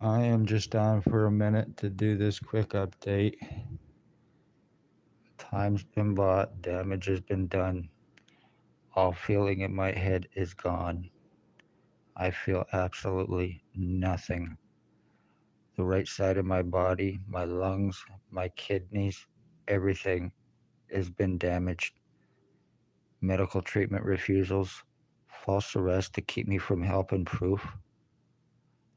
I am just on for a minute to do this quick update. Time's been bought, damage has been done. All feeling in my head is gone. I feel absolutely nothing. The right side of my body, my lungs, my kidneys, everything has been damaged. Medical treatment refusals, false arrest to keep me from helping proof,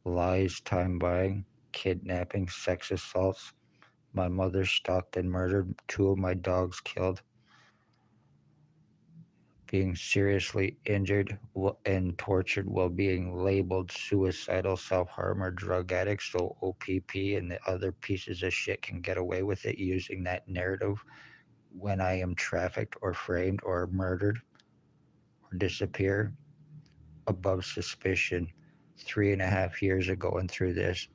lies, time buying, kidnapping, sex assaults. My mother stalked and murdered, two of my dogs killed, being seriously injured and tortured while being labeled suicidal, self harm, or drug addict so OPP and the other pieces of shit can get away with it using that narrative when I am trafficked or framed or murdered or disappear above suspicion. 3.5 years of going through this,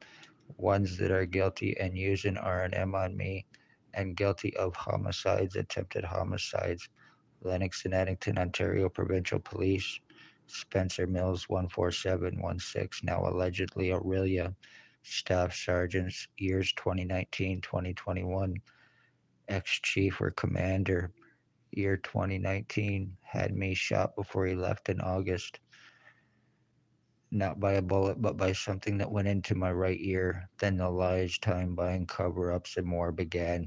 ones that are guilty and using R&M on me, and guilty of homicides, attempted homicides. Lennox and Addington, Ontario Provincial Police, Spencer Mills 14716, now allegedly Aurelia, Staff Sergeants, years 2019 2021, ex chief or commander, year 2019, had me shot before he left in August. Not by a bullet, but by something that went into my right ear. Then the lies, time buying, cover ups, and more began.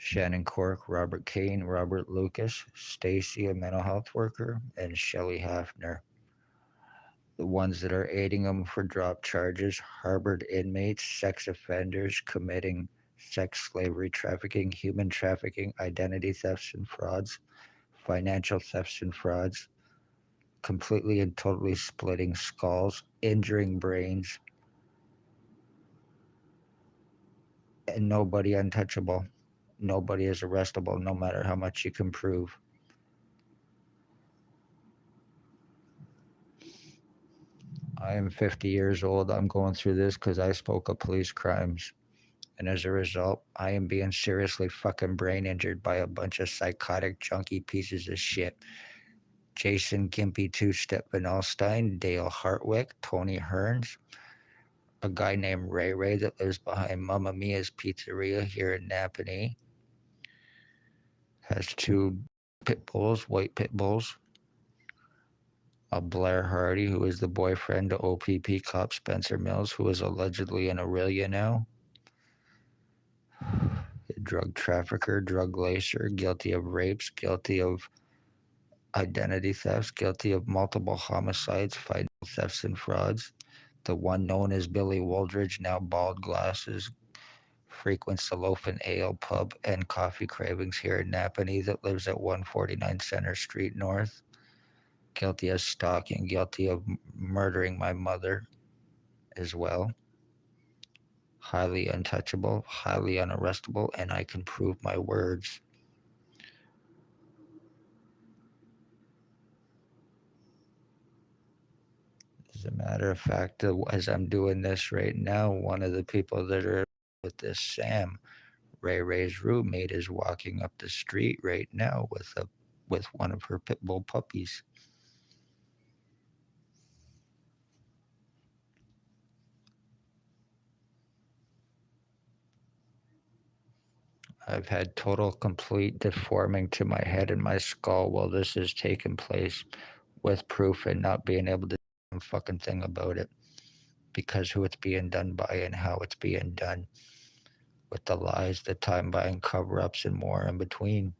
Shannon Cork, Robert Kane, Robert Lucas, Stacy, a mental health worker, and Shelley Hafner. The ones that are aiding them for drop charges, harbored inmates, sex offenders committing sex slavery trafficking, human trafficking, identity thefts and frauds, financial thefts and frauds, completely and totally splitting skulls, injuring brains, and nobody untouchable. Nobody is arrestable no matter how much you can prove. I am 50 years old. I'm going through this because I spoke of police crimes. And as a result, I am being seriously fucking brain injured by a bunch of psychotic, junky pieces of shit. Jason Gimpy Two Step Van Alstyne, Dale Hartwick, Tony Hearns, a guy named Ray Ray that lives behind Mamma Mia's Pizzeria here in Napanee, has two pit bulls, white pit bulls. A Blair Hardy, who is the boyfriend to OPP cop Spencer Mills, who is allegedly in Aurelia now. A drug trafficker, drug lacer, guilty of rapes, guilty of identity thefts, guilty of multiple homicides, financial thefts, and frauds. The one known as Billy Wooldridge, now bald glasses, frequents the Loaf and Ale pub and coffee cravings here in Napanee that lives at 149 Center Street North. Guilty of stalking, guilty of murdering my mother as well. Highly untouchable, highly unarrestable, and I can prove my words. As a matter of fact, as I'm doing this right now, one of the people that are with this Sam, Ray Ray's roommate, is walking up the street right now with one of her pit bull puppies. I've had total complete deforming to my head and my skull while this has taken place, with proof and not being able to do a fucking thing about it because who it's being done by and how it's being done, with the lies, the time buying cover ups, and more in between.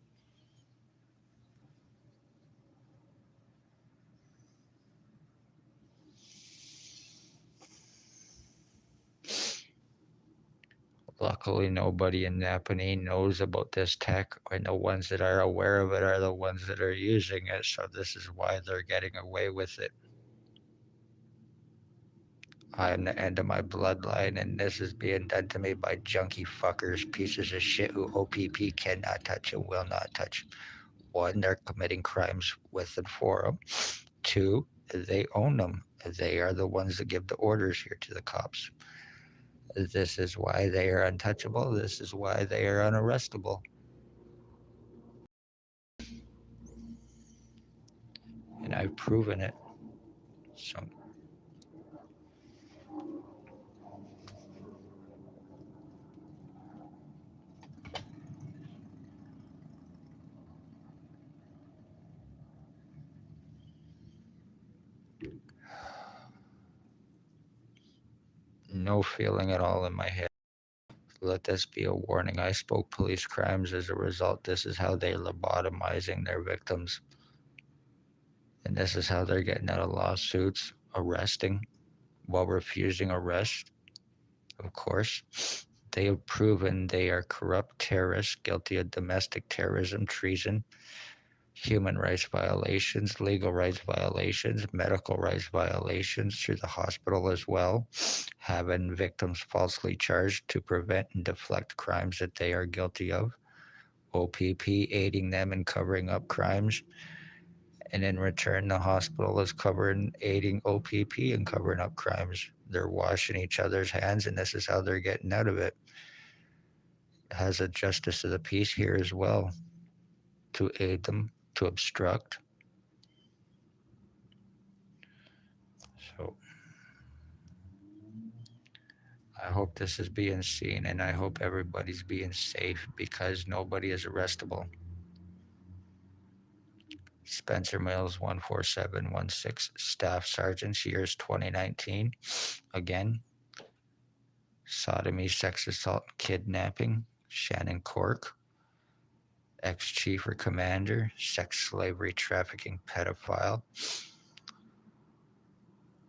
Luckily, nobody in Napanee knows about this tech, and the ones that are aware of it are the ones that are using it. So, this is why they're getting away with it. I am the end of my bloodline, and this is being done to me by junky fuckers, pieces of shit who OPP cannot touch and will not touch. One, they're committing crimes with and for them. Two, they own them. They are the ones that give the orders here to the cops. This is why they are untouchable. This is why they are unarrestable. And I've proven it. So No feeling at all in my head. Let this be a warning. I spoke police crimes as a result. This is how they're lobotomizing their victims. And this is how they're getting out of lawsuits, arresting while refusing arrest, of course. They have proven they are corrupt terrorists guilty of domestic terrorism, treason, human rights violations, legal rights violations, medical rights violations through the hospital as well, having victims falsely charged to prevent and deflect crimes that they are guilty of, OPP aiding them in covering up crimes, and in return, the hospital is covering, aiding OPP and covering up crimes. They're washing each other's hands, and this is how they're getting out of it. It has a justice of the peace here as well to aid them, to obstruct. So I hope this is being seen, and I hope everybody's being safe because nobody is arrestable. Spencer Mills, 14716, Staff Sergeants, years 2019. Again, sodomy, sex assault, kidnapping, Shannon Cork. Ex-chief or commander, sex slavery, trafficking, pedophile.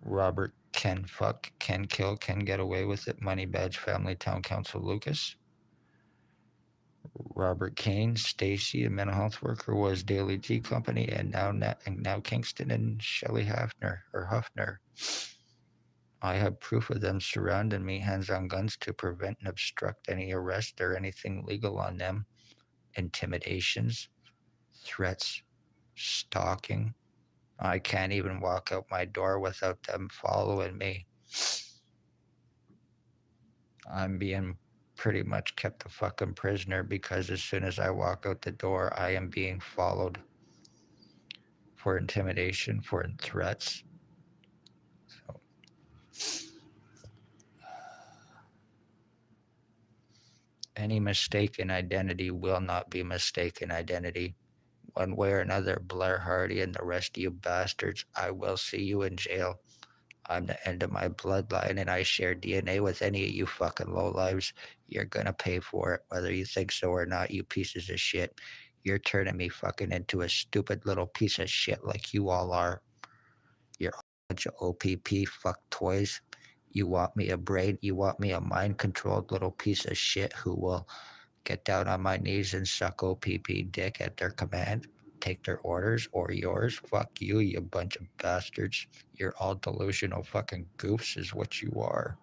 Robert Ken Fuck, Ken Kill, Ken Get Away With It, Money Badge Family, Town Council Lucas. Robert Kane, Stacy, a mental health worker, was Daily Tea Company, and now Kingston and Shelley Huffner. I have proof of them surrounding me, hands on guns, to prevent and obstruct any arrest or anything legal on them. Intimidations, threats, stalking. I can't even walk out my door without them following me. I'm being pretty much kept a fucking prisoner because as soon as I walk out the door, I am being followed for intimidation, for threats. So, any mistaken identity will not be mistaken identity. One way or another, Blair Hardy and the rest of you bastards, I will see you in jail. I'm the end of my bloodline and I share DNA with any of you fucking lowlives. You're gonna pay for it, whether you think so or not, you pieces of shit. You're turning me fucking into a stupid little piece of shit like you all are. You're a bunch of OPP fuck toys. You want me a brain, you want me a mind controlled little piece of shit who will get down on my knees and suck OPP dick at their command, take their orders or yours. Fuck you, you bunch of bastards. You're all delusional fucking goofs is what you are.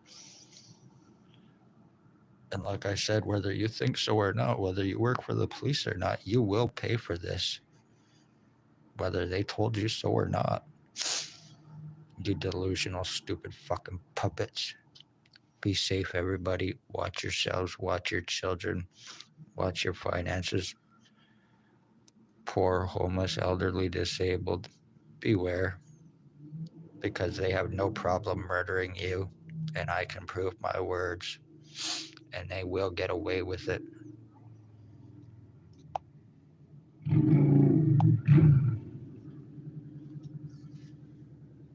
And like I said, whether you think so or not, whether you work for the police or not, you will pay for this. Whether they told you so or not. You delusional, stupid fucking puppets. Be safe, everybody. Watch yourselves, watch your children, watch your finances. Poor, homeless, elderly, disabled, beware, because they have no problem murdering you, and I can prove my words, and they will get away with it.